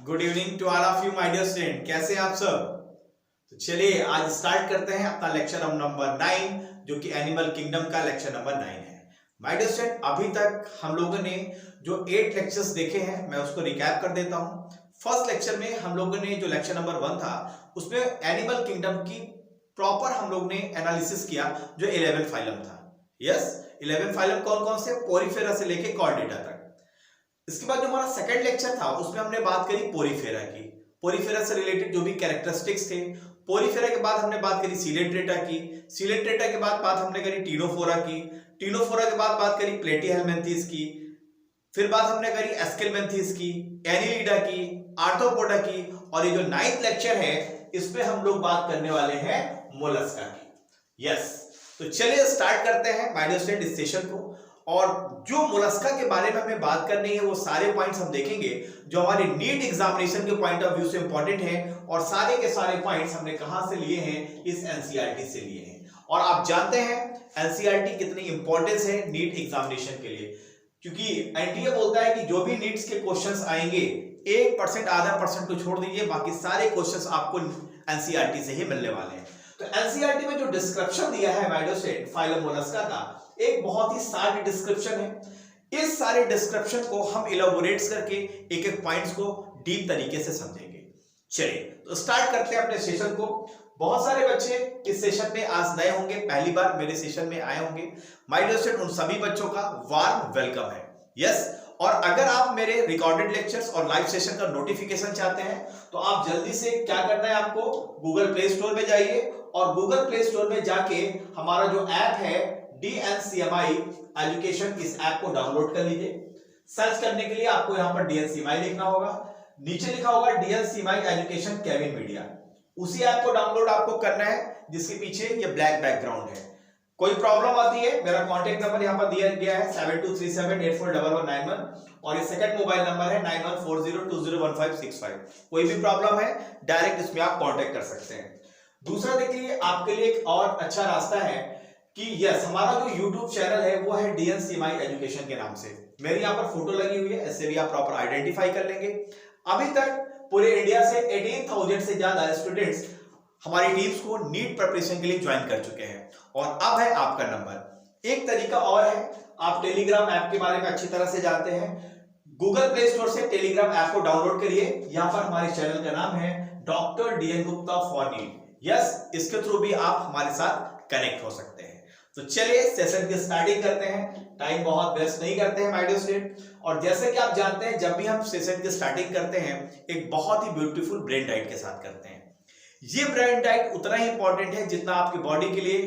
Good evening to all of you my dear student. कैसे हैं आप सब? तो चलिए आज स्टार्ट करते हैं अपना लेक्चर नंबर 9 जो कि एनिमल किंगडम का लेक्चर नंबर 9 है। माय डियर स्टूडेंट, अभी तक हम लोगों ने जो 8 लेक्चर्स देखे हैं मैं उसको रिकैप कर देता हूं। फर्स्ट लेक्चर में हम लोगों ने जो लेक्चर नंबर 1 था उसमें एनिमल किंगडम की प्रॉपर हम लोग ने एनालिसिस किया जो 11 फाइलम था। यस, 11 फाइलम कौन कौन से? पोरीफेरा से लेके कॉर्डेटा तक। इसके बाद जो हमारा सेकंड लेक्चर था उसमें हमने बात करी पोरीफेरा की, पोरीफेरा से रिलेटेड जो भी कैरेक्टरिस्टिक्स थे। पोरीफेरा के बाद हमने बात करी सीलेंट्रेटा की, सीलेंट्रेटा के बाद बात हमने करी टीनोफोरा की, टीनोफोरा के बाद बात करी प्लेटीहेलमिन्थेस की, फिर बात हमने करी एस्केलमेंथेस की, एनिलिडा की, आर्थ्रोपोडा की, और ये जो 9th लेक्चर है इसमें हम लोग बात करने वाले हैं मोलस्का की। यस, तो चलिए स्टार्ट करते हैं माय डियर स्टूडेंट इस सेशन को। और जो मोलस्का के बारे में हमें बात करनी है वो सारे पॉइंट्स हम देखेंगे जो हमारे नीट एग्जामिनेशन के पॉइंट ऑफ व्यू से इंपॉर्टेंट हैं, और सारे के सारे पॉइंट्स हमने कहां से लिए हैं? इस एनसीईआरटी से लिए हैं। और आप जानते हैं एनसीईआरटी कितनी इंपॉर्टेंस है नीट एग्जामिनेशन के लिए, क्योंकि एनटीए बोलता है कि जो भी नीट्स के क्वेश्चंस आएंगे 1% आधा परसेंट को छोड़ दीजिए, बाकी सारे क्वेश्चंस आपको एनसीईआरटी से ही मिलने वाले हैं। तो एनसीईआरटी में जो डिस्क्रिप्शन दिया है my dear student phylum Mollusca का, एक बहुत ही सारी डिस्क्रिप्शन है। इस सारे डिस्क्रिप्शन को हम इलेबोरेट्स करके एक एक पॉइंट्स को डीप तरीके से समझेंगे। चलिए तो स्टार्ट करते हैं अपने सेशन को। बहुत सारे बच्चे इस सेशन में आज नए होंगे, पहली बार मेरे सेशन में आए होंगे। माय डियर स्टूडेंट, उन सभी बच्चों का वार्म वेलकम है। यस, और अगर आप मेरे रिकॉर्डेड लेक्चर्स और लाइव सेशन का नोटिफिकेशन चाहते हैं तो आप जल्दी से क्या करना है, आपको गूगल प्ले स्टोर में जाइए और गूगल प्ले स्टोर में जाके हमारा जो ऐप है DNCMI एजुकेशन, इस ऐप को डाउनलोड कर लीजिए। सर्च करने के लिए आपको यहां पर DNCMI लिखना होगा, नीचे लिखा होगा DNCMI एजुकेशन केविन मीडिया। उसी ऐप को डाउनलोड आपको करना है जिसके पीछे ये ब्लैक बैकग्राउंड है। कोई प्रॉब्लम आती है, मेरा कांटेक्ट नंबर यहां पर दिया गया है 7237841191, और ये सेकंड मोबाइल नंबर है 9140201565। कोई भी प्रॉब्लम है डायरेक्ट इसमें आप कांटेक्ट कर सकते हैं। दूसरा देखिए, आपके लिए एक और अच्छा रास्ता है कि यस, हमारा जो YouTube चैनल है वो है DNCMI एजुकेशन के नाम से। मेरी यहाँ पर फोटो लगी हुई है, इससे भी आप प्रॉपर आइडेंटिफाई कर लेंगे। अभी तक पूरे इंडिया से 18,000 से ज्यादा स्टूडेंट्स हमारी टीम्स को नीट प्रिपरेशन के लिए ज्वाइन कर चुके हैं, और अब है आपका नंबर। एक तरीका और है, आप टेलीग्राम ऐप के बारे में अच्छी तरह से जानते हैं। गूगल प्ले स्टोर से टेलीग्राम ऐप को डाउनलोड करिए। यहाँ पर हमारे चैनल का नाम है doctor DN Gupta for NEET. Yes, इसके थ्रू भी आप हमारे साथ कनेक्ट हो सकते हैं। तो चलिए सेशन की स्टार्टिंग करते हैं, टाइम बहुत वेस्ट नहीं करते हैं माय डियर स्टूडेंट। और जैसे कि आप जानते हैं जब भी हम सेशन की स्टार्टिंग करते हैं एक बहुत ही ब्यूटीफुल ब्रेन डाइट के साथ करते हैं। ये ब्रेन डाइट उतना ही इंपॉर्टेंट है जितना आपकी बॉडी के लिए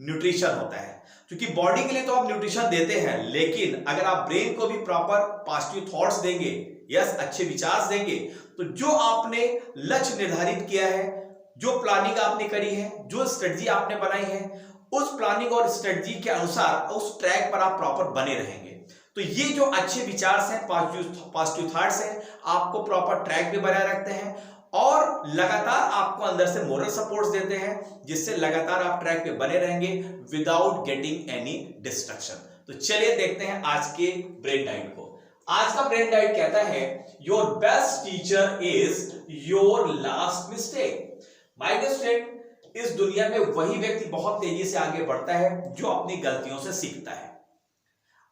न्यूट्रिशन होता है, क्योंकि बॉडी के लिए तो आप न्यूट्रिशन देते हैं, लेकिन अगर आप ब्रेन को भी प्रॉपर पॉजिटिव थॉट्स देंगे, यस अच्छे विचार देंगे, तो जो आपने लक्ष्य निर्धारित किया है, जो प्लानिंग आपने करी है, जो स्ट्रेटजी आपने बनाई है, उस प्लानिंग और स्ट्रेटजी के अनुसार उस ट्रैक पर आप प्रॉपर बने रहेंगे। तो ये जो अच्छे विचार हैं, पॉजिटिव थॉट्स हैं, आपको प्रॉपर ट्रैक पे बनाए रखते हैं और लगातार आपको अंदर से मोरल सपोर्ट देते हैं, जिससे लगातार आप ट्रैक पे बने रहेंगे विदाउट गेटिंग एनी डिस्ट्रक्शन। तो चलिए देखते हैं आज के ब्रेन डाइट को। आज का ब्रेन डाइट कहता है your best teacher is your last mistake. My dear student, इस दुनिया में वही व्यक्ति बहुत तेजी से आगे बढ़ता है जो अपनी गलतियों से सीखता है।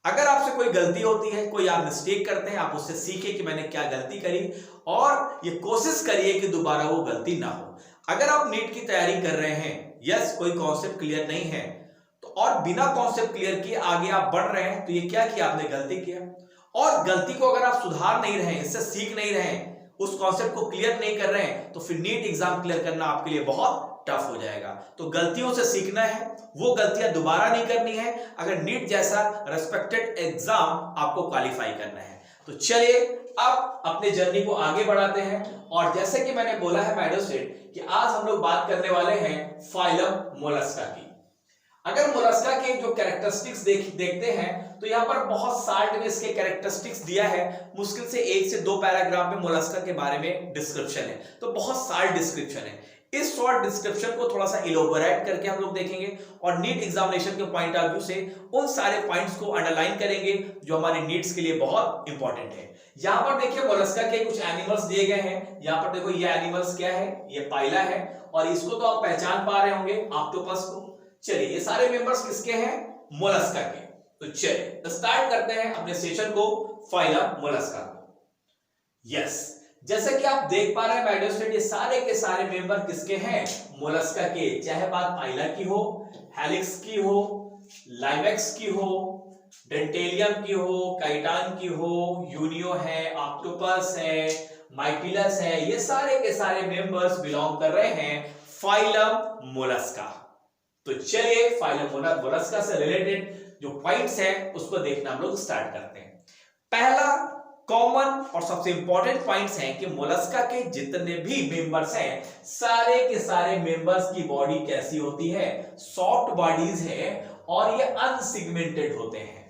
अगर आपसे कोई गलती होती है, कोई आप मिस्टेक करते हैं, आप उससे सीखें कि मैंने क्या गलती करी और ये कोशिश करिए कि दोबारा वो गलती ना हो। अगर आप नीट की तैयारी कर रहे हैं, यस कोई कॉन्सेप्ट क्लियर नहीं है, तो और बिना कॉन्सेप्ट क्लियर किए आगे आप बढ़ रहे हैं, तो ये क्या किया आपने? गलती किया। और गलती को अगर आप सुधार नहीं रहे, इससे सीख नहीं रहे, उस कॉन्सेप्ट को क्लियर नहीं कर रहे हैं, तो फिर नीट एग्जाम क्लियर करना आपके लिए बहुत टफ हो जाएगा। तो गलतियों से सीखना है, वो गलतियां दोबारा नहीं करनी है अगर नीट जैसा रेस्पेक्टेड एग्जाम आपको क्वालिफाई करना है। तो चलिए अब अपने जर्नी को आगे बढ़ाते हैं, और जैसे कि मैंने बोला है माय डियर स्टूडेंट कि आज हम लोग बात करने वाले हैं फाइलम मोलस्का की। अगर मोलस्का के जो कैरेक्टरिस्टिक्स देखते हैं तो यहाँ पर बहुत शार्ट में इसके कैरेक्टरिस्टिक्स दिया है, मुश्किल से 1 से 2 पैराग्राफ में मोलस्का के बारे में डिस्क्रिप्शन है, तो बहुत शार्ट डिस्क्रिप्शन है। इस शॉर्ट डिस्क्रिप्शन को थोड़ा सा इलोबोरेट करके हम लोग देखेंगे और नीट एग्जामिनेशन के पॉइंट ऑफ व्यू से उन सारे पॉइंट्स को अंडरलाइन करेंगे जो हमारे नीट्स के लिए बहुत इंपॉर्टेंट है। यहां पर देखिए मोलस्का के कुछ एनिमल्स दिए गए हैं। यहां पर देखो ये एनिमल्स क्या है, ये पाइला है और इसको तो आप पहचान पा रहे होंगे, ऑक्टोपस को। चलिए ये सारे मेंबर्स किसके हैं, मोलस्का के। तो चलिए स्टार्ट करते हैं अपने सेशन को, फाइलम मोलस्का को। यस, जैसे कि आप देख पा रहे हैं माय डियर स्टूडेंट, ये सारे के सारे मेंबर किसके हैं, मोलस्का के। चाहे बात पाइला की हो, हेलिक्स की हो, लाइमेक्स की हो, डेंटेलियम की हो, काइटान की हो, यूनियो है, ऑक्टोपस है, माइटिलस है, ये सारे के सारे मेंबर्स बिलोंग कर रहे हैं फाइलम मोलस्का। तो चलिए फाइलम मोलस्का से रिलेटेड जो पॉइंट्स है उसको देखना हम लोग स्टार्ट करते हैं। पहला कॉमन और सबसे इंपॉर्टेंट पॉइंट्स हैं कि मोलस्का के जितने भी मेंबर्स हैं, सारे के सारे मेंबर्स की बॉडी कैसी होती है, सॉफ्ट बॉडीज है और ये अनसिगमेंटेड होते हैं।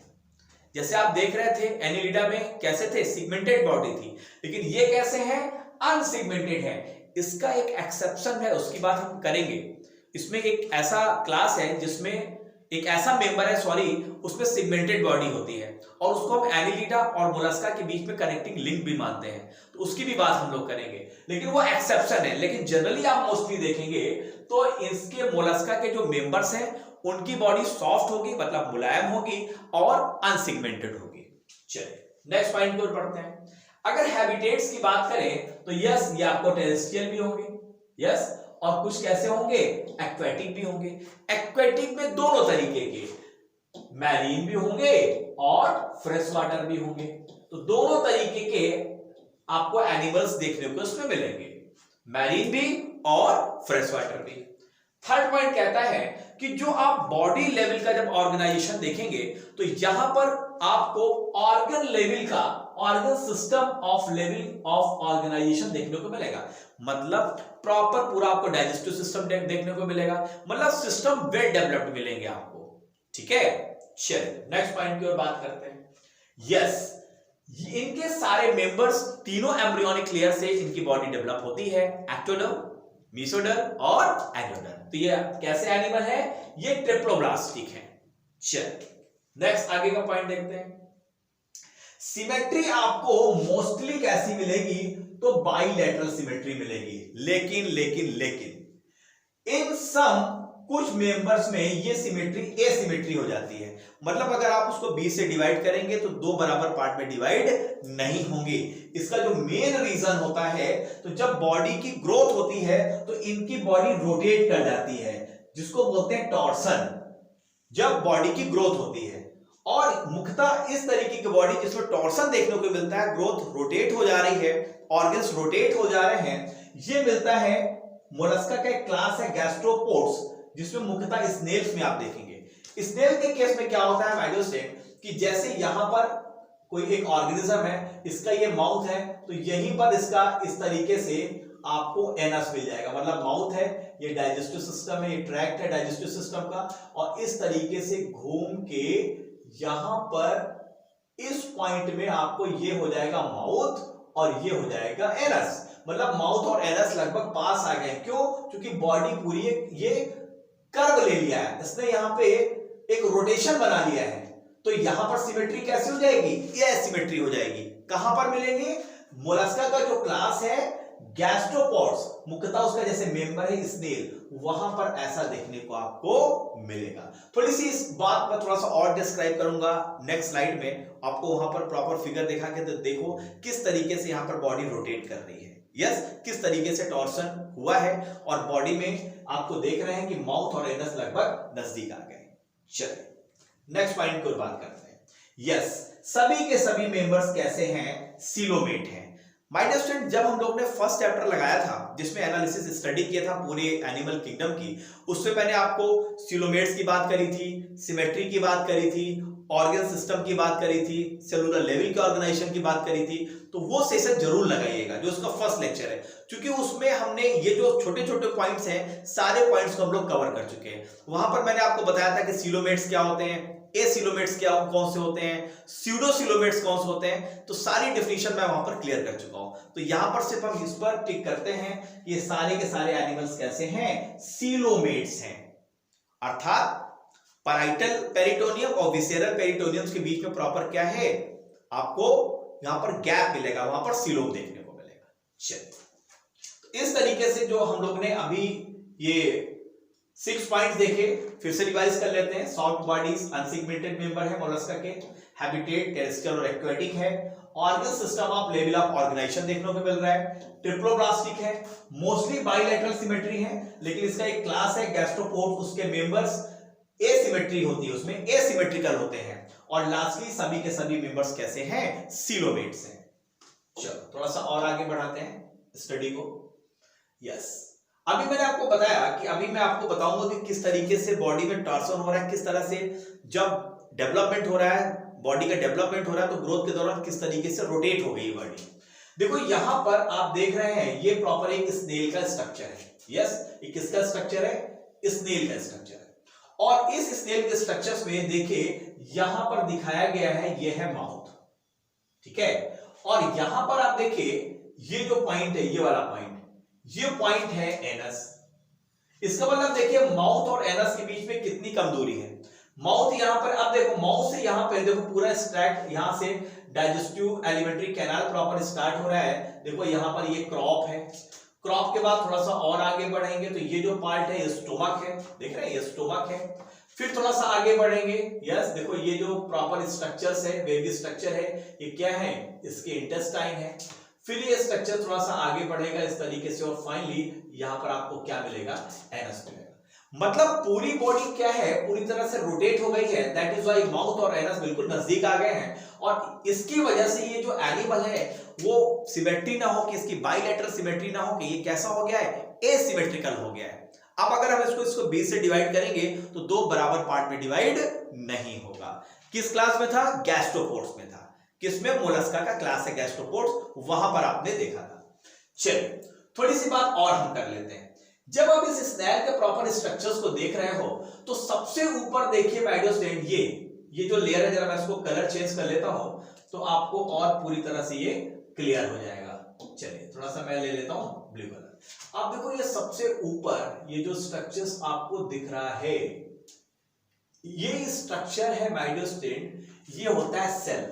जैसे आप देख रहे थे एनिलिडा में कैसे थे, सिगमेंटेड बॉडी थी, लेकिन ये कैसे हैं, अनसिगमेंटेड है। इसका एक एक्सेप्शन है, उसकी बात हम करेंगे। इसमें एक ऐसा क्लास है जिसमें एक ऐसा मेंबर है, सॉरी, उसमें सिगमेंटेड बॉडी होती है और उसको हम एनिलिडा और मोलस्का के बीच में कनेक्टिंग लिंक भी मानते हैं, तो उसकी भी बात हम लोग करेंगे, लेकिन वो एक्सेप्शन है। लेकिन जनरली आप मोस्टली देखेंगे तो इसके मोलस्का के जो मेंबर्स हैं उनकी बॉडी सॉफ्ट होगी, मतलब मुलायम होगी और अनसिगमेंटेड होगी। चलिए नेक्स्ट पॉइंट की ओर बढ़ते हैं। अगर हैबिटेट्स की बात करें तो यस, ये आपको टेरेस्ट्रियल भी होंगे, यस, और कुछ कैसे होंगे, एक्वेटिक भी होंगे। एक्वेटिक में दोनों तरीके के, मैरीन भी होंगे और फ्रेश वाटर भी होंगे। तो दोनों तरीके के आपको एनिमल्स देखने को इसमें मिलेंगे, मैरीन भी और फ्रेश वाटर भी। थर्ड पॉइंट कहता है कि जो आप बॉडी लेवल का जब ऑर्गेनाइजेशन देखेंगे तो यहां पर आपको ऑर्गन लेवल का, organ system of level of organisation देखने को मिलेगा। मतलब प्रॉपर पूरा आपको डाइजेस्टिव सिस्टम देखने को मिलेगा, मतलब सिस्टम वेल डेवलप्ड मिलेंगे आपको। ठीक है, चलिए नेक्स्ट पॉइंट की ओर बात करते हैं। यस, इनके सारे मेंबर्स तीनों एम्ब्रियोनिक लेयर से इनकी बॉडी डेवलप होती है, एक्टोडर्म, मेसोडर्म और एंडोडर्म। तो ये कैसे एनिमल है, ये ट्रिप्लोब्लास्टिक है। चलिए नेक्स्ट आगे का पॉइंट देखते हैं। सिमेट्री आपको मोस्टली कैसी मिलेगी, तो बाइलेटरल सिमेट्री मिलेगी, लेकिन इन सम कुछ मेंबर्स में ये सिमेट्री एसिमेट्री हो जाती है। मतलब अगर आप उसको 20 से डिवाइड करेंगे तो दो बराबर पार्ट में डिवाइड नहीं होंगे। इसका जो मेन रीजन होता है, तो जब बॉडी की ग्रोथ होती है तो इनकी बॉडी रोटेट कर जाती है, जिसको बोलते हैं टॉर्सन। जब बॉडी की ग्रोथ होती है और मुख्यतः इस तरीके की बॉडी जिसमें टॉर्सन देखने को मिलता है, ग्रोथ रोटेट हो जा रही है, ऑर्गन्स रोटेट हो जा रहे हैं, ये मिलता है मोलस्का का एक क्लास है गैस्ट्रोपोड्स, जिसमें मुख्यतः स्नेल्स में आप देखेंगे। स्नेल के केस में क्या होता है माय डियर स्टूडेंट, कि जैसे यहां पर कोई एक ऑर्गेनिज्म है, इसका ये माउथ है, तो यहीं पर इसका इस तरीके से आपको एनस मिल जाएगा। मतलब माउथ है, ये डाइजेस्टिव सिस्टम है, ये ट्रैक्ट है डाइजेस्टिव सिस्टम का, और इस तरीके से घूम के यहां पर इस पॉइंट में आपको ये हो जाएगा माउथ और ये हो जाएगा एनस। मतलब माउथ और एनस लगभग पास आ गए। क्यों? क्योंकि बॉडी पूरी ये कर्व ले लिया है, इसने यहां पे एक रोटेशन बना लिया है। तो यहां पर सिमेट्री कैसी हो जाएगी, ये सिमेट्री हो जाएगी। कहां पर मिलेंगे, मोलस्का का जो क्लास है गैस्ट्रोपोड्स, मुख्यतः उसका जैसे मेंबर है स्नेल, वहां पर ऐसा देखने को आपको मिलेगा। थोड़ी सी इस बात पर थोड़ा सा और डिस्क्राइब करूंगा नेक्स्ट स्लाइड में, आपको वहां पर प्रॉपर फिगर दिखा के देखो किस तरीके से यहां पर बॉडी रोटेट कर रही है। यस, किस तरीके से टॉर्सन हुआ है और बॉडी में आपको देख रहे हैं कि माउथ और एनस लगभग नजदीक आ गए। चलिए नेक्स्ट पॉइंट की बात करते हैं। यस, सभी के सभी मेंबर्स कैसे हैं, सीलोमेट हैं। माय डियर स्टूडेंट, जब हम लोग ने फर्स्ट चैप्टर लगाया था जिसमें एनालिसिस स्टडी किया था पूरे एनिमल किंगडम की, उससे मैंने आपको सीलोमेट्स की बात करी थी, सिमेट्री की बात करी थी, ऑर्गन सिस्टम की बात करी थी, सेलुलर लेवल के ऑर्गेनाइजेशन की बात करी थी। तो वो सेशन जरूर लगाइएगा जो उसका फर्स्ट लेक्चर है, क्योंकि उसमें हमने ये जो छोटे छोटे पॉइंट्स हैं सारे पॉइंट्स को हम लोग कवर कर चुके हैं। वहां पर मैंने आपको बताया था कि सीलोमेट्स क्या होते हैं, एसिलोमेट्स क्या कौन से होते हैं, स्यूडोसिलोमेट्स कौन से होते हैं, तो सारी डेफिनेशन मैं वहां पर क्लियर कर चुका हूं। तो यहां पर सिर्फ हम इस पर टिक करते हैं, ये सारे के सारे एनिमल्स कैसे हैं, सीलोमेट्स हैं। अर्थात पैराइटल पेरिटोनियम और विसेरल पेरिटोनियम के बीच में प्रॉपर क्या है, आपको यहां पर गैप मिलेगा, वहां पर सीलोम देखने को मिलेगा। चलिए, इस तरीके से जो हम लोग ने अभी ये 6 पॉइंट्स देखे, फिर से रिवाइज कर लेते हैं। सॉफ्ट बॉडीज अनसेगमेंटेड मेंबर है मोलस्का के, हैबिटेट टेरेस्ट्रियल और एक्वेटिक है, organ system of level of organisation देखने को मिल रहा है, ट्रिप्लोब्लास्टिक है, मोस्टली बाइलैटरल सिमेट्री है, लेकिन इसका एक क्लास है गैस्ट्रोपोड, उसके मेंबर्स एसिमेट्री होती है, उसमें एसिमेट्रिकल होते हैं, और लास्टली सभी के सभी मेंबर्स कैसे हैं, सीलोमेट्स हैं। चलो थोड़ा सा और आगे बढ़ाते हैं स्टडी को। यस, अभी मैंने आपको बताया कि अभी मैं आपको बताऊंगा कि किस तरीके से बॉडी में टॉर्सन हो रहा है, किस तरह से जब डेवलपमेंट हो रहा है, बॉडी का डेवलपमेंट हो रहा है, तो ग्रोथ के दौरान किस तरीके से रोटेट हो गई बॉडी। देखो यहां पर आप देख रहे हैं, ये प्रॉपर एक स्नेल का स्ट्रक्चर है। यस, ये किसका स्ट्रक्चर है, स्नेल का स्ट्रक्चर है। और इस स्नेल के स्ट्रक्चर्स में देखिए यहां पर दिखाया गया है, ये है माउथ, ठीक है, और यहां पर आप देखिए ये जो पॉइंट है, ये वाला पॉइंट, ये पॉइंट है एनस। इसका मतलब देखिए माउथ और एनस के बीच में कितनी कम दूरी है। माउथ यहां पर, अब देखो माउथ से यहां पर देखो पूरा स्ट्रैक्ट, यहां से digestive alimentary canal proper start हो रहा है। देखो यहां पर ये क्रॉप है, क्रॉप के बाद थोड़ा सा और आगे बढ़ेंगे तो ये जो पार्ट है ये स्टोमक है, देख रहे हैं ये स्टोमक है। फिर थोड़ा सा आगे बढ़ेंगे, यस देखो ये जो प्रॉपर स्ट्रक्चर्स है, वेवी स्ट्रक्चर है, ये क्या है, इसके इंटेस्टाइन है। फिर ये स्ट्रक्चर थोड़ा सा आगे बढ़ेगा इस तरीके से, और फाइनली यहां पर आपको क्या मिलेगा, एनस मिलेगा। मतलब पूरी बॉडी क्या है, पूरी तरह से रोटेट हो गई है। दैट इज व्हाई माउथ और एनस बिल्कुल नजदीक आ गए हैं, और इसकी वजह से ये जो एनिमल है वो सिमेट्री ना हो कि इसकी बाइलैटरल सिमेट्री ना हो कि ये कैसा हो गया है, एसिमेट्रिकल हो गया है। अब अगर हम इसको 20 से डिवाइड करेंगे तो दो बराबर पार्ट में डिवाइड नहीं होगा। किस क्लास में था, गैस्ट्रोपोड्स में था। किसमें, मोलस्का का क्लास है गैस्ट्रोपोड्स, वहां पर आपने देखा था। चलिए थोड़ी सी बात और हम कर लेते हैं। जब आप इस स्नेल के प्रॉपर स्ट्रक्चर्स को देख रहे हो तो सबसे ऊपर देखिए माय डियर स्टूडेंट, ये जो लेयर है, जरा मैं इसको कलर चेंज कर लेता हूं तो आपको और पूरी तरह से ये क्लियर हो जाएगा। चलिए थोड़ा सा मैं ले लेता हूं ब्लू कलर। आप देखो ये सबसे ऊपर ये जो स्ट्रक्चर्स आपको दिख रहा है, ये स्ट्रक्चर है माय डियर स्टूडेंट, ये होता है सेल।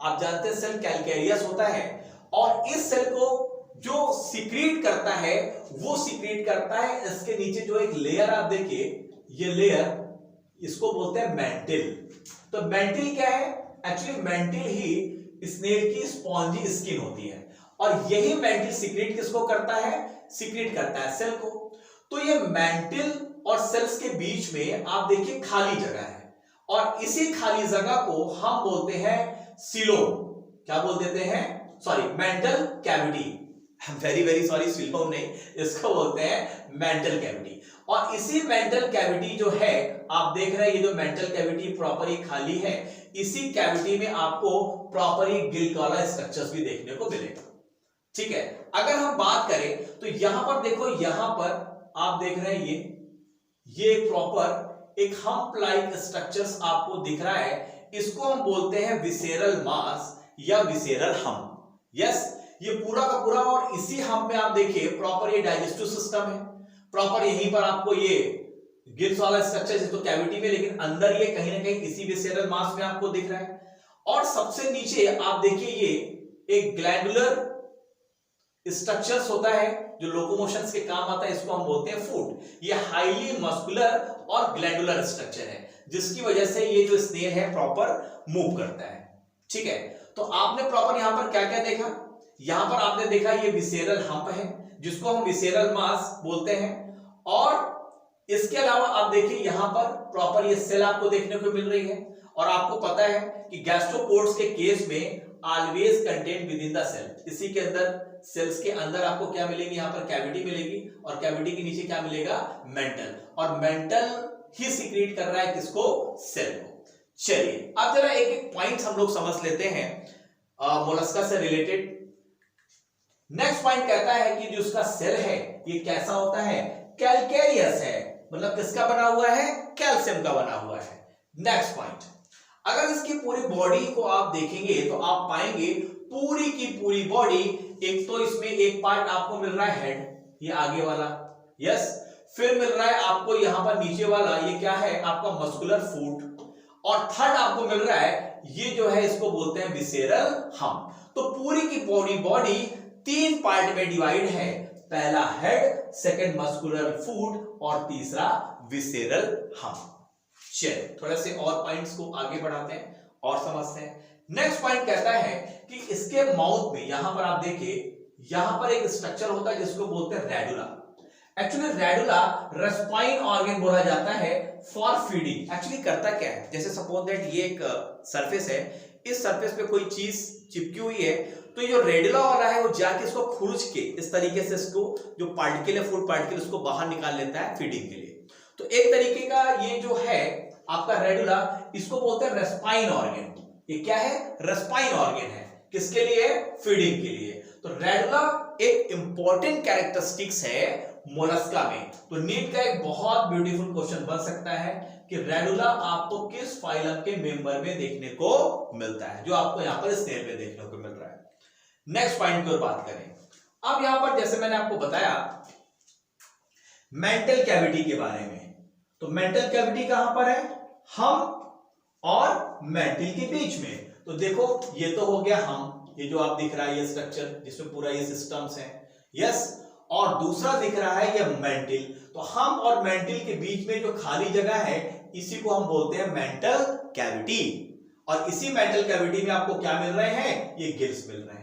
आप जानते हैं सेल कैलकेरियस होता है, और इस सेल को जो सीक्रेट करता है वो सीक्रेट करता है इसके नीचे जो एक लेयर आप देखिए, ये लेयर इसको बोलते हैं मेंटिल। तो मेंटिल क्या है, एक्चुअली मेंटिल ही स्नेल की स्पॉन्जी स्किन होती है, और यही मेंटिल सीक्रेट किसको करता है, सीक्रेट करता है सेल को। तो ये मेंटिल और सेल्स के बीच में आप देखिए खाली जगह है, और इसी खाली जगह को हम बोलते हैं सीलोम। क्या बोल देते हैं, sorry mantle cavity, very very sorry, coelom नहीं, इसको बोलते हैं मेंटल कैविटी। और इसी मेंटल कैविटी जो है आप देख रहे हैं, ये जो मेंटल कैविटी प्रॉपरली खाली है, इसी कैविटी में आपको प्रॉपरली गिल वाला स्ट्रक्चर्स भी देखने को मिलेगा। ठीक है, अगर हम बात करें तो यहां पर देखो, यहां पर आप देख रहे हैं ये प्रॉपर एक हम्प लाइक स्ट्रक्चर्स आपको दिख रहा है, इसको हम बोलते हैं विसेरल मास या विसेरल हम्प। यस, ये पूरा का पूरा, और इसी हम्प में आप देखिए प्रॉपर ये डाइजेस्टिव सिस्टम है, प्रॉपर यहीं पर आपको ये गिल्स वाला स्ट्रक्चर तो कैविटी में, लेकिन अंदर ये कहीं ना कहीं इसी विसेरल मास में आपको दिख रहा है। और सबसे नीचे आप देखिए ये एक ग्लैंडुलर स्ट्रक्चर्स होता है जो लोकोमोशंस के काम आता है, इसको हम बोलते हैं फूड। ये हाईली मस्कुलर और ग्लैंडुलर स्ट्रक्चर है, जिसकी वजह से ये जो स्नेल है प्रॉपर मूव करता है। ठीक है, तो आपने प्रॉपर यहां पर क्या क्या देखा, यहां पर आपने देखा ये विसेरल हम्प है जिसको हम विसेरल मास बोलते हैं, और इसके अलावा आप देखिए यहां पर प्रॉपर ये सेल आपको देखने को मिल रही है। और आपको पता है कि गैस्ट्रोपोड्स के केस में always contain within the cell, इसी के अंदर सेल्स के अंदर आपको क्या मिलेगी, यहां पर कैविटी मिलेगी, और कैविटी के नीचे क्या मिलेगा, मेंटल, और मेंटल ही सीक्रेट कर रहा है किसको, सेल को। चलिए अब जरा एक एक पॉइंट हम लोग समझ लेते हैं मोलस्का से रिलेटेड। नेक्स्ट पॉइंट कहता है कि जो उसका सेल है ये कैसा होता है, कैलकेरियस है, मतलब किसका बना हुआ है, कैल्शियम का बना हुआ है। नेक्स्ट पॉइंट, अगर इसकी पूरी बॉडी को आप देखेंगे तो आप पाएंगे पूरी की पूरी बॉडी, एक तो इसमें एक पार्ट आपको मिल रहा है हेड, ये आगे वाला, यस, फिर मिल रहा है आपको यहां पर नीचे वाला, ये क्या है आपका मस्कुलर फूट, और थर्ड आपको मिल रहा है ये जो है इसको बोलते हैं विसेरल हम्प। तो पूरी की पूरी बॉडी 3 पार्ट में डिवाइड है, पहला हेड, सेकंड मस्कुलर फूट और तीसरा विसेरल हम्प। चलिए थोड़ा से और पॉइंट्स को आगे बढ़ाते हैं और समझते हैं। नेक्स्ट पॉइंट कहता है कि इसके माउथ में, यहां पर आप देखिए, यहां पर एक स्ट्रक्चर होता है जिसको बोलते हैं रेडुला। एक्चुअली रेडुला रेस्पाइन ऑर्गन बोला जाता है फॉर फीडिंग। एक्चुअली करता क्या है, जैसे सपोज दैट ये एक सरफेस है, इस सरफेस पे कोई चीज चिपकी हुई है, तो जो रेडुला वाला है वो जाके इसको खुरच के इस तरीके से इसको जो पार्टिकल है, फूड पार्टिकल, उसको बाहर निकाल लेता है फीडिंग के लिए। तो एक तरीके का ये जो है आपका रेडुला, इसको बोलते हैं रेस्पाइन ऑर्गन। ये क्या है, रेस्पाइन ऑर्गन है, किसके लिए, फीडिंग के लिए। तो रेडुला एक इंपॉर्टेंट कैरेक्टरिस्टिक्स है मोलस्का में। तो नीट का एक बहुत ब्यूटीफुल क्वेश्चन बन सकता है कि रेडुला आपको किस फाइलम के मेंबर में देखने को मिलता है, जो आपको यहां पर स्नेल में देखने को मिल रहा है। नेक्स्ट पॉइंट की ओर बात करें, अब यहां पर जैसे मैंने आपको बताया मेंटल कैविटी के बारे में, तो मेंटल कैविटी कहां पर है, हम और मेंटल के बीच में। तो देखो ये तो हो गया हम, ये जो आप दिख रहा है ये स्ट्रक्चर जिसमें पूरा ये सिस्टम्स है, यस, और दूसरा दिख रहा है ये मेंटल। तो हम और मेंटल के बीच में जो खाली जगह है इसी को हम बोलते हैं मेंटल कैविटी। और इसी मेंटल कैविटी में आपको क्या मिल रहे हैं, ये गिल्स मिल रहे हैं।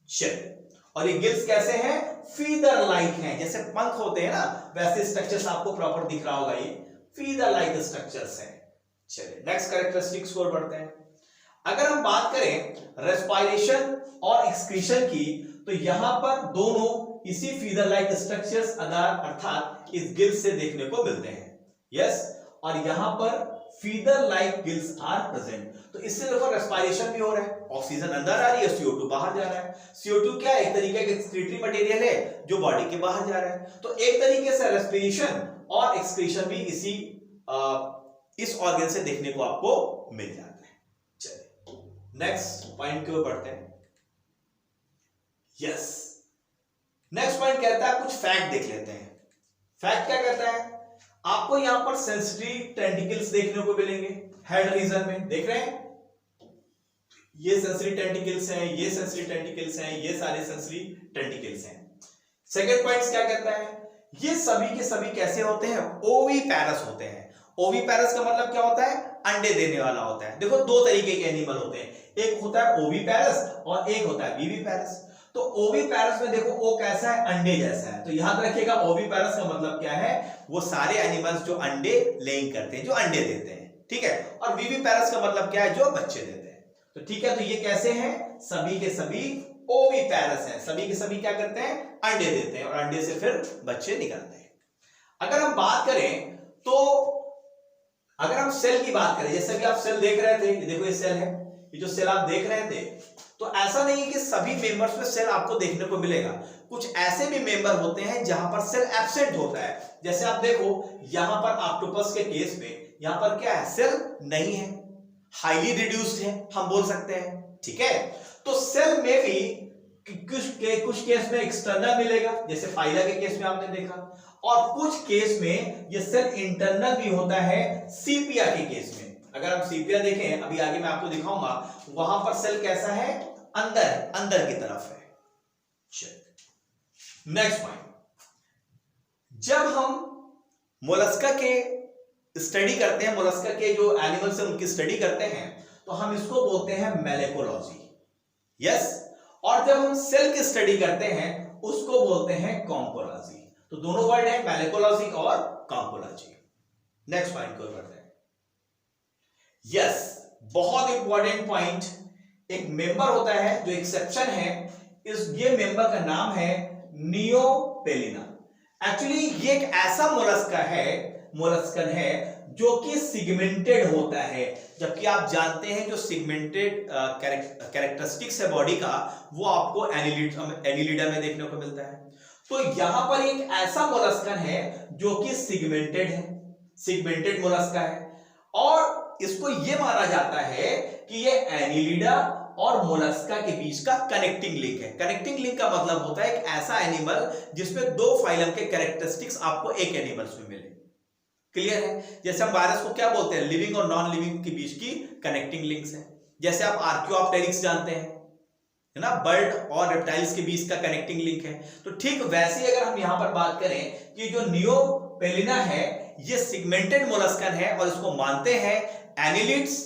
चलिए, और ये गिल्स कैसे हैं, फीदर लाइक हैं, जैसे पंख होते हैं ना, वैसे स्ट्रक्चर्स आपको प्रॉपर दिख रहा होगा, ये फीदर लाइक स्ट्रक्चर्स हैं। चलिए नेक्स्ट कैरेक्टरिस्टिक्स को बढ़ते हैं। अगर हम बात करें रेस्पिरेशन और एक्सक्रीशन की, तो यहां पर दोनों इसी फीदर लाइक स्ट्रक्चर्स अर्थात इस गिल्स से देखने को मिलते हैं, यस, और यहां पर feather like gills are present. तो इससे देखो रेस्पिरेशन भी हो रहा है, ऑक्सीजन अंदर आ रही है, CO2 बाहर जा रहा है। CO2 क्या है, एक तरीके का एक्सक्रीटरी मटेरियल है जो बॉडी के बाहर जा रहा है। तो एक तरीके से रेस्पिरेशन और एक्सक्रीशन भी इस ऑर्गन से देखने को आपको मिल जाता है। चलिए नेक्स्ट पॉइंट की ओर बढ़ते हैं। यस, नेक्स्ट पॉइंट कहता है, कुछ फैक्ट देख लेते हैं। फैक्ट क्या कहता है, आपको यहां पर सेंसिटिव टेंटिकल्स देखने को मिलेंगे हेड रीजन में, देख रहे हैं, ये सेंसिटिव टेंटिकल्स हैं, ये सेंसिटिव टेंटिकल्स हैं, ये सारे सेंसिटिव टेंटिकल्स हैं। सेकंड पॉइंट क्या कहता है, ये सभी के सभी कैसे होते हैं, ओविपेरस होते हैं। ओविपेरस का मतलब क्या होता है, अंडे देने वाला होता है। देखो दो तरीके के एनिमल होते हैं, एक होता है ओविपेरस और एक होता है विविपेरस। तो ओविपेरस में देखो ओ कैसा है, अंडे जैसा है। तो याद रखिएगा ओविपेरस का मतलब क्या है, वो सारे एनिमल्स जो अंडे लेइंग करते हैं, जो अंडे देते हैं, ठीक है। और विविपेरस का मतलब क्या है, जो बच्चे देते हैं। तो ठीक है, तो ये कैसे हैं, सभी के सभी ओविपेरस हैं, सभी के सभी क्या करते हैं, अंडे देते हैं और अंडे से फिर बच्चे निकलते हैं। अगर हम बात करें तो अगर हम सेल की बात करें, जैसे कि आप सेल देख रहे थे, ये देखो ये सेल है, ये जो सेल आप देख रहे थे, तो ऐसा नहीं है कि सभी मेंबर्स में सेल आपको देखने को मिलेगा। कुछ ऐसे भी मेंबर होते हैं जहां पर सेल एब्सेंट होता है। जैसे आप देखो यहां पर ऑक्टोपस के केस में यहां पर क्या है, सेल नहीं है, हाईली रिड्यूस्ड है, हम बोल सकते हैं, ठीक है। तो सेल में भी कुछ केस में एक्सटर्नल मिलेगा, जैसे फाइला के केस में आपने देखा, और कुछ केस में ये सेल इंटरनल भी होता है, सीपिया के केस में। अगर हम सीपिया देखें, अभी आगे मैं आपको दिखाऊंगा, वहां पर सेल कैसा है, अंदर की तरफ है। नेक्स्ट पॉइंट, जब हम मोलस्का के स्टडी करते हैं, मोलस्का के जो एनिमल्स हैं उनकी स्टडी करते हैं, तो हम इसको बोलते हैं मैलेकोलॉजी, यस। और जब हम सेल की स्टडी करते हैं उसको बोलते हैं कॉम्पोलॉजी। तो दोनों वर्ड है, मैलेकोलॉजी और कॉम्पोलॉजी। नेक्स्ट पॉइंट को बढ़ते हैं। यस, बहुत इंपॉर्टेंट पॉइंट, एक मेंबर होता है जो एक्सेप्शन है, ये मेंबर का नाम है नियोपेलिना। एक्चुअली ये एक ऐसा मोलस्कन है जो कि सिगमेंटेड होता है, जबकि आप जानते हैं जो सिगमेंटेड कैरेक्टरिस्टिक्स है बॉडी का, वो आपको एनिलिडा में देखने को मिलता है। तो यहां पर एक ऐसा मोलस्कन है जो कि सिगमेंटेड है, सिगमेंटेड मोलस्का है। और इसको ये माना जाता है कि ये एनिलिडा और मोलस्का के बीच का कनेक्टिंग लिंक है। कनेक्टिंग लिंक का मतलब होता है एक ऐसा एनिमल जिसमें दो फाइलम के कैरेक्टरिस्टिक्स आपको एक एनिमल्स में मिले। क्लियर है? जैसे हम वायरस को क्या बोलते हैं, लिविंग और नॉन लिविंग के बीच की कनेक्टिंग लिंक्स है। जैसे आप आर्कियोप्टेरिक्स जानते हैं, है ना, बर्ड और रेप्टाइल्स के बीच का कनेक्टिंग लिंक है। तो ठीक वैसे ही अगर हम यहां पर बात करें कि जो नियोपेलिना है ये सिगमेंटेड मोलस्कन है और इसको मानते हैं एनिलिड्स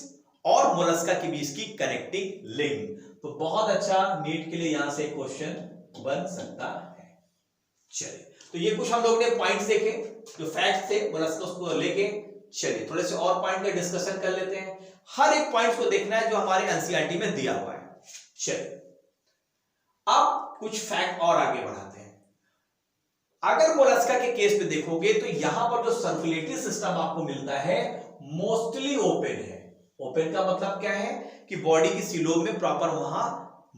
और मोलस्का के बीच की कनेक्टिंग लिंक। तो बहुत अच्छा, नीट के लिए यहां से क्वेश्चन बन सकता है। चलिए, तो ये कुछ हम लोग ने पॉइंट्स देखे जो फैक्ट थे मोलस्का को लेके। चलिए थोड़े से और पॉइंट का डिस्कशन कर लेते हैं। हर एक पॉइंट को देखना है जो हमारे एनसीईआरटी में दिया हुआ है। चलिए अब कुछ फैक्ट और आगे बढ़ाते हैं। अगर मोलस्का के केस में देखोगे तो यहां पर जो सर्कुलेटरी सिस्टम आपको मिलता है मोस्टली ओपन है। ओपन का मतलब क्या है कि बॉडी की सीलोम में प्रॉपर वहां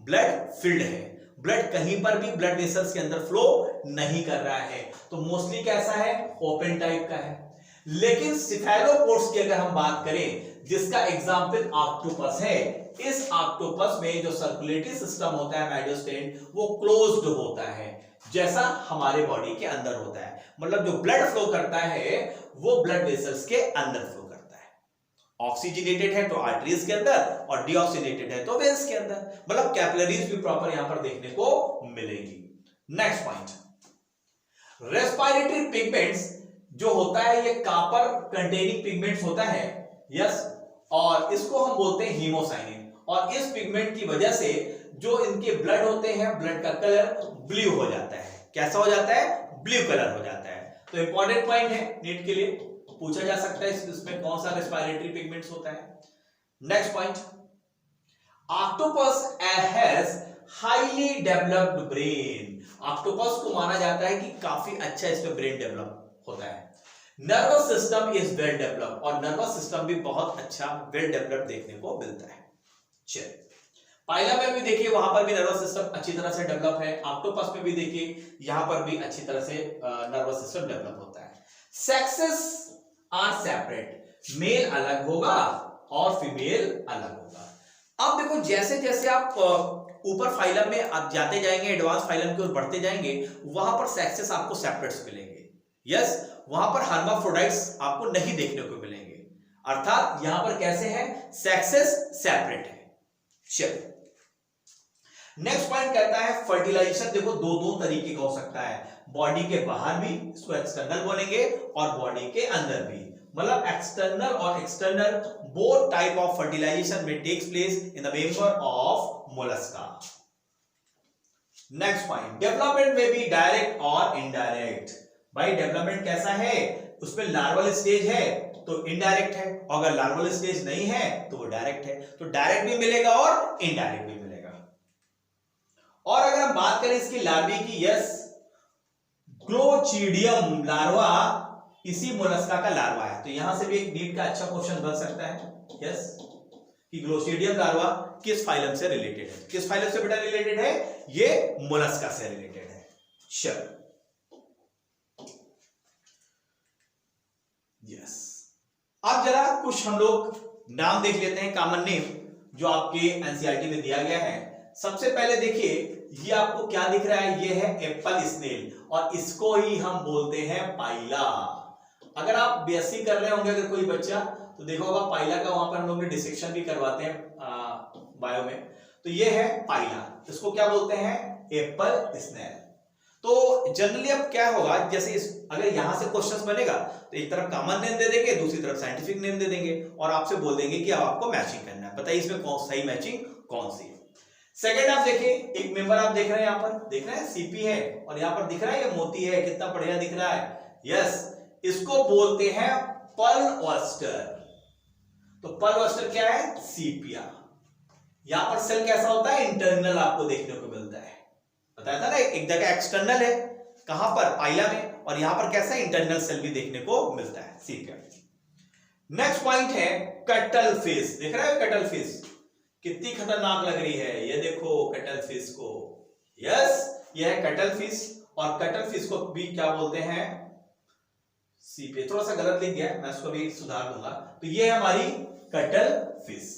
ब्लड फिल्ड है, ब्लड कहीं पर भी ब्लड वेसल्स के अंदर फ्लो नहीं कर रहा है। तो मोस्टली कैसा है, ओपन टाइप का है। लेकिन सिफेलोपोड्स की अगर हम बात करें जिसका एग्जाम्पल ऑक्टोपस है, इस ऑक्टोपस में जो सर्कुलेटरी सिस्टम होता है माइडोस्टेन वो क्लोज्ड होता है, जैसा हमारे बॉडी के अंदर होता है। मतलब जो ब्लड फ्लो करता है वो ब्लड वेसल्स के अंदर फ्लो करता है। ऑक्सीजनेटेड है तो आर्टरीज के अंदर और डीऑक्सीजनेटेड है तो वेन्स के अंदर। मतलब कैपिलरीज भी प्रॉपर यहां पर देखने को मिलेगी। नेक्स्ट पॉइंट, रेस्पिरेटरी पिगमेंट्स जो होता है ये कॉपर कंटेनिंग पिगमेंट्स होता है, यस, और इसको हम बोलते हैं हीमोसाइनिन। और इस पिगमेंट की वजह से जो इनके ब्लड होते हैं, ब्लड का कलर ब्लू हो जाता है। कैसा हो जाता है, ब्लू कलर हो जाता है। तो इंपॉर्टेंट पॉइंट है, नीट के लिए पूछा जा सकता है इसमें कौन सा रेस्पिरेटरी पिगमेंट्स होता है। Next point, octopus has highly developed brain. Octopus को माना जाता है कि काफी अच्छा इसमें ब्रेन डेवलप होता है। Nervous system is well develop, और नर्वस सिस्टम भी बहुत अच्छा वेल डेवलप देखने को मिलता है। चलिए पाइला में भी देखिए वहां पर भी नर्वस सिस्टम अच्छी तरह से डेवलप है। ऑक्टोपस में भी देखिए यहां पर भी अच्छी तरह से नर्वस सिस्टम डेवलप होता है। सेक्सेस आर सेपरेट, मेल अलग होगा और फीमेल अलग होगा। अब देखो जैसे जैसे आप ऊपर फाइलम में आप जाते जाएंगे, एडवांस फाइलम की ओर बढ़ते जाएंगे, वहां पर सेक्सेस आपको सेपरेट्स मिलेंगे। यस, वहां पर हर्माफ्रोडाइट्स आपको नहीं देखने को मिलेंगे। अर्थात यहां पर कैसे है, सेक्सेस सेपरेट है। चलिए नेक्स्ट पॉइंट कहता है फर्टिलाइजेशन। देखो दो तरीके का हो सकता है, बॉडी के बाहर भी इसको एक्सटर्नल बोलेंगे और बॉडी के अंदर भी। मतलब एक्सटर्नल और external both type of fertilization में takes place in the member of Mollusca. Next point, development में भी डायरेक्ट और इनडायरेक्ट। भाई डेवलपमेंट कैसा है, उसमें लार्वल स्टेज है तो इनडायरेक्ट है, और अगर लार्वल स्टेज नहीं है तो वो डायरेक्ट है। तो डायरेक्ट भी मिलेगा और इनडायरेक्ट भी मिलेगा। और अगर हम बात करें इसकी लार्वी की, यस, ग्लोचिडियम लार्वा इसी मोलस्का का लार्वा है। तो यहां से भी एक नीट का अच्छा क्वेश्चन बन सकता है, यस, कि ग्लोचिडियम लार्वा किस फाइलम से रिलेटेड है। किस फाइलम से बेटा रिलेटेड है, ये मोलस्का से रिलेटेड है। चलो यस, अब जरा कुछ हम लोग नाम देख लेते हैं, कॉमन नेम जो आपके एनसीईआरटी में दिया गया है। सबसे पहले देखिए ये आपको क्या दिख रहा है, ये है एप्पल स्नेल, और इसको ही हम बोलते हैं पाइला। अगर आप बीएससी कर रहे होंगे अगर कोई बच्चा तो देखो होगा पाइला का, वहां पर हम लोग डिसेक्शन भी करवाते हैं बायो में। तो ये है पाइला, इसको क्या बोलते हैं, एप्पल स्नेल। तो जनरली अब क्या होगा, जैसे अगर यहां से क्वेश्चंस बनेगा तो एक तरफ कॉमन नेम दे देंगे, दूसरी तरफ साइंटिफिक नेम दे देंगे, और आपसे बोल देंगे कि अब आपको मैचिंग करना है, बताइए इसमें कौन सही मैचिंग कौन सी है। सेकेंड आप देखिए, एक मेंबर आप देख रहे हैं, यहां पर देख रहे हैं सीपी है, और यहां पर दिख रहा है ये मोती है, कितना बढ़िया दिख रहा है। यस, इसको बोलते हैं पल्प ऑयस्टर। तो पल्प ऑयस्टर क्या है, सीपिया। यहां पर सेल कैसा होता है, इंटरनल आपको देखने को मिलता है। बताया था ना, एक जगह एक्सटर्नल है, कहां पर, पाइला में, और यहां पर कैसा इंटरनल सेल भी देखने को मिलता है, सीपिया। नेक्स्ट पॉइंट है कटल फिश। देख रहे हो कटल फिश कितनी खतरनाक लग रही है, ये देखो कटल फिश को। यस, ये है कटल फिश, और कटल फिश को भी क्या बोलते हैं, सीपे। थोड़ा सा गलत लिख गया, मैं इसको भी सुधार दूंगा। तो ये है हमारी कटल फिश।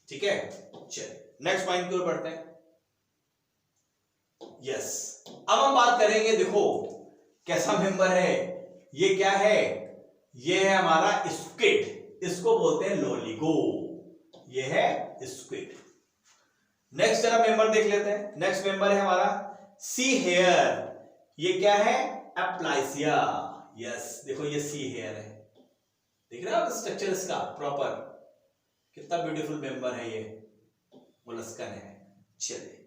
ठीक है, चलिए नेक्स्ट पॉइंट की ओर बढ़ते हैं। यस, अब हम बात करेंगे, देखो कैसा मेंबर है ये, क्या है, ये है हमारा स्क्विड, इसको बोलते हैं लोलिगो, ये है स्क्विड। नेक्स्ट जरा मेंबर देख लेते हैं। नेक्स्ट मेंबर है हमारा सी हेयर, ये क्या है, एप्लाइसिया। यस, देखो ये सी हेयर है, देख रहे हो आप स्ट्रक्चर इसका प्रॉपर, कितना ब्यूटीफुल मेंबर है ये, मोलस्कन है। चलिए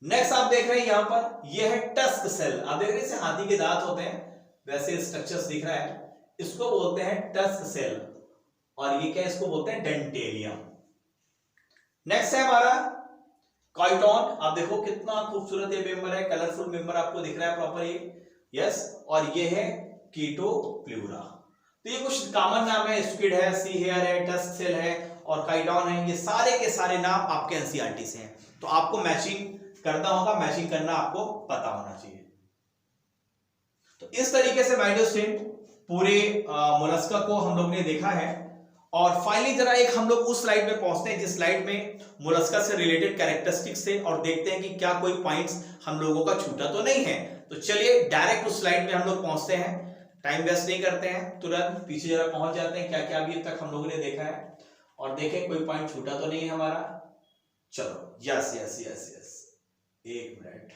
नेक्स्ट आप देख रहे हैं यहां पर, ये है टस्क सेल। आप देख रहे हैं हाथी के दांत होते हैं वैसे स्ट्रक्चर्स दिख रहा है, इसको बोलते हैं टस्क सेल। और ये क्या, इसको बोलते हैं डेंटेलियम। नेक्स्ट है हमारा काइटोन। आप देखो कितना खूबसूरत ये मेंबर है, कलरफुल मेंबर आपको दिख रहा है प्रॉपर ये। यस, और ये है कीटोप्लूरा। तो ये कुछ कॉमन नाम है, स्क्विड है, सी हेयर है, टस्क सेल है और काइटोन है। ये सारे के सारे नाम आपके एनसीईआरटी से हैं, तो आपको मैचिंग करना होगा, मैचिंग करना आपको पता होना चाहिए। तो इस तरीके से माय डियर स्टूडेंट पूरे मोलस्का को हम लोग ने देखा है। और फाइनली जरा एक हम लोग उस स्लाइड में पहुंचते हैं जिस स्लाइड में मोलस्का से रिलेटेड कैरेक्टरिस्टिक्स थे, और देखते हैं कि क्या कोई पॉइंट्स हम लोगों का छूटा तो नहीं है। तो चलिए डायरेक्ट उस स्लाइड में हम लोग पहुंचते हैं, टाइम वेस्ट नहीं करते हैं, तुरंत पीछे जरा पहुंच जाते हैं, क्या क्या अभी तक हम लोगों ने देखा है, और देखें कोई पॉइंट छूटा तो नहीं है हमारा। चलो यस यस यस यस, एक मिनट,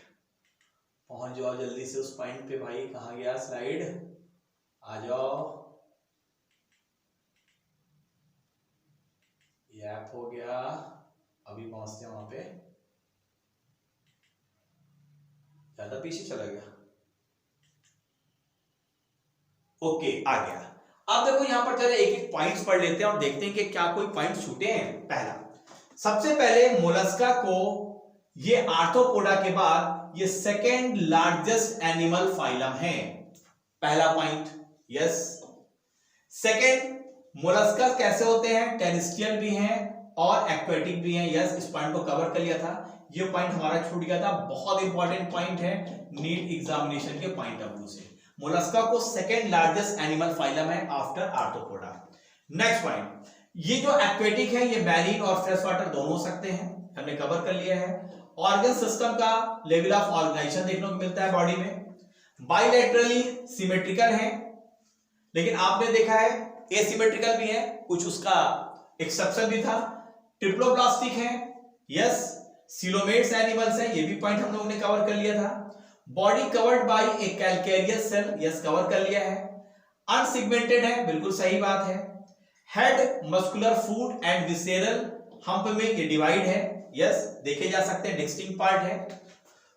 पहुंच जाओ जल्दी से उस पॉइंट पे भाई, कहां गया स्लाइड, आ जाओ। ऐप हो गया, अभी पहुंचते हैं वहां पे, ज्यादा पीछे चला गया। ओके, आ गया। अब देखो यहां पर जरा एक एक पॉइंट्स पढ़ लेते हैं और देखते हैं कि क्या कोई पॉइंट छूटे हैं। पहला, सबसे पहले मोलस्का को ये आर्थ्रोपोडा के बाद ये सेकेंड लार्जेस्ट एनिमल फाइलम है, पहला पॉइंट। यस, सेकेंड, मोलस्का कैसे होते हैं, टेरेस्ट्रियल भी हैं और एक्वेटिक भी हैं। यस, इस पॉइंट को कवर कर लिया था, ये पॉइंट हमारा छूट गया था, बहुत इंपॉर्टेंट पॉइंट है नीट एग्जामिनेशन के पॉइंट ऑफ व्यू से। मोलस्का को सेकेंड लार्जेस्ट एनिमल फाइलम है आफ्टर आर्थ्रोपोडा। नेक्स्ट पॉइंट, ये जो एक्वेटिक है ये मैरीन और फ्रेश वाटर दोनों हो सकते हैं, हमने कवर कर लिया है। ऑर्गन सिस्टम का लेवल ऑफ ऑर्गेनाइजेशन देखने को मिलता है बॉडी में, बाइलेटरली सिमेट्रिकल है, लेकिन आपने देखा है एसिमेट्रिकल भी है, कुछ उसका एक्सेप्शन भी था, ट्रिप्लोब्लास्टिक है। यस, सिलोमेट्स एनिमल्स हैं, ये भी पॉइंट हम लोगों ने कवर कर लिया था। Body covered by a calcareous shell, yes cover कर लिया है। अनसेगमेंटेड है, बिल्कुल सही बात है। Head muscular foot and visceral hump में ये डिवाइड है, यस देखे जा सकते हैं, डिस्टिंक्ट पार्ट है।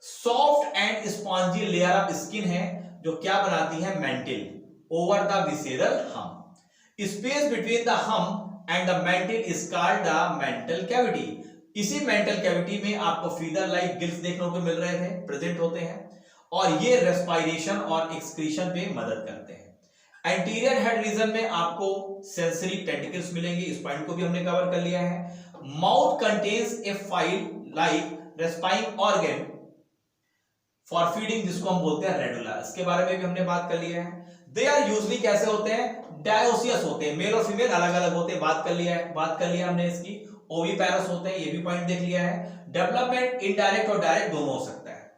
Soft and spongy layer of skin है जो क्या बनाती है, mantle over the visceral hump. Space between the hump and the mantle is called the mantle cavity. इसी मेंटल कैविटी में आपको फीदर लाइक गिल्स देखने को मिल रहे थे, प्रेजेंट होते हैं, और ये रेस्पिरेशन और एक्सक्रीशन पे मदद करते हैं। एंटीरियर हेड रीजन में आपको सेंसरी टेंटिकल्स मिलेंगे, इस पॉइंट को भी हमने कवर कर लिया है। Mouth contains A file like respiring organ for feeding, जिसको हम बोलते हैं रेडुला, इसके बारे में भी हमने बात कर लिया है। दे आर यूजली कैसे होते हैं, डायोसियस होते हैं, मेल और फीमेल अलग अलग होते हैं, बात कर लिया हमने इसकी। ओविपेरस होते हैं, ये भी पॉइंट देख लिया है। डेवलपमेंट इनडायरेक्ट और डायरेक्ट दोनों हो सकता है।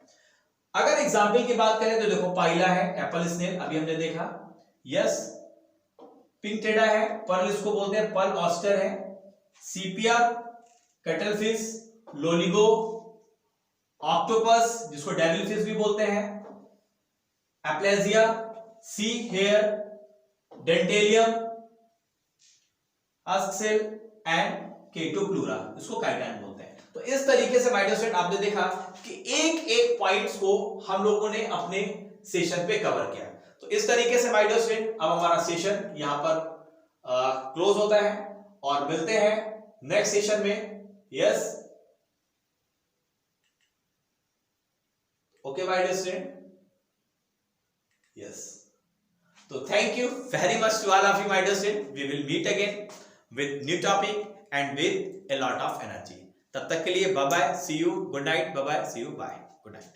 अगर एग्जाम्पल की बात करें तो देखो पाइला है, एप्पल स्नेल अभी हमने देखा, यस, पिंक टेडा है, पर्ल इसको बोलते हैं, पर्ल ऑस्टर है, सीपिया, कटलफिश, लोलिगो, ऑक्टोपस जिसको डेविल फिश भी बोलते हैं, Aplysia, sea hare, Dentalium, tusk shell and Chaetopleura, इसको काइटान बोलते हैं। तो इस तरीके से माय डियर स्टूडेंट आपने देखा कि एक एक पॉइंट्स को हम लोगों ने अपने सेशन पे कवर किया। तो इस तरीके से माय डियर स्टूडेंट अब हमारा सेशन यहां पर क्लोज होता है और मिलते हैं नेक्स्ट सेशन में। Yes, okay my dear student, yes. So thank you very much to all of you my dear students. We will meet again with new topic and with a lot of energy. तब तक के लिए bye bye, see you, good night, bye bye, see you, bye, good night.